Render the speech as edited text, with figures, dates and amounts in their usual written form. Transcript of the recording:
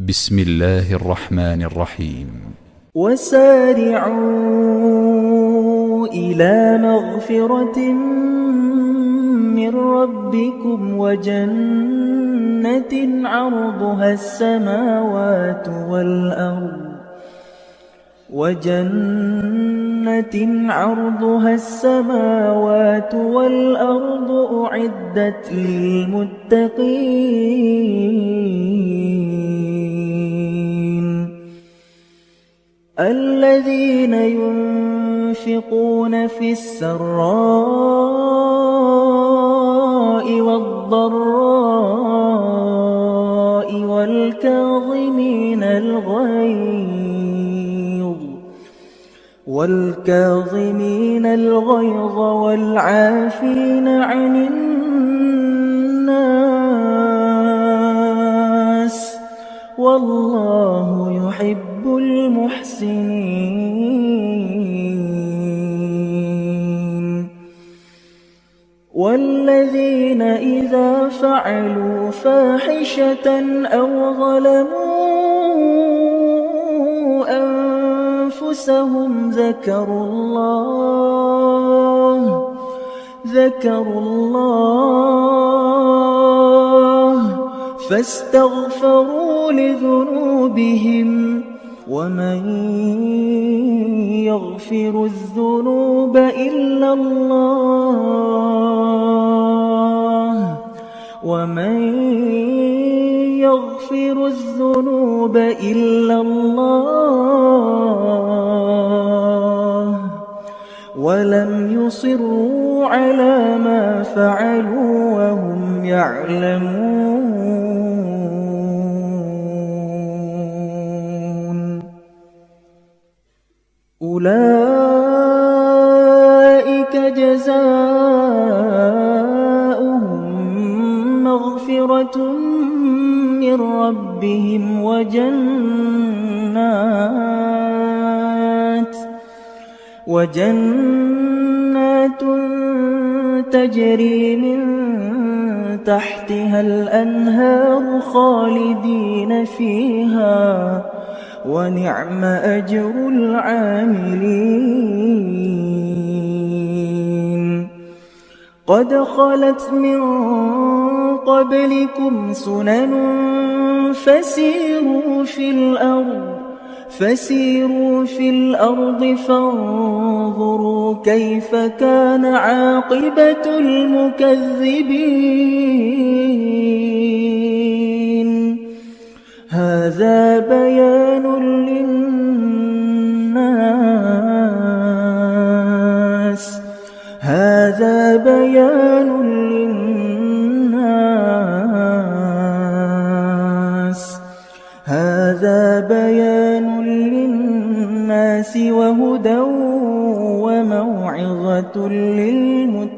بسم الله الرحمن الرحيم. وسارعوا إلى مغفرة من ربكم وجنة عرضها السماوات والأرض أعدت للمتقين الذين ينفقون في السراء والضراء والكاظمين الغيظ والعافين عن الناس والله يحب المحسنين والذين إذا فعلوا فاحشة أو ظلموا أنفسهم ذكروا الله فاستغفروا لذنوبهم ومن يغفر الذنوب إلا الله ولم يصروا على ما فعلوا وهم يعلمون أولئك جزاؤهم مغفرة من ربهم وجنات تجري من تحتها الأنهار خالدين فيها ونعم أجر العاملين قد خلت من قبلكم سنن فسيروا في الأرض فانظروا كيف كان عاقبة المكذبين هذا بيان للناس وهدى وموعظة للمتقين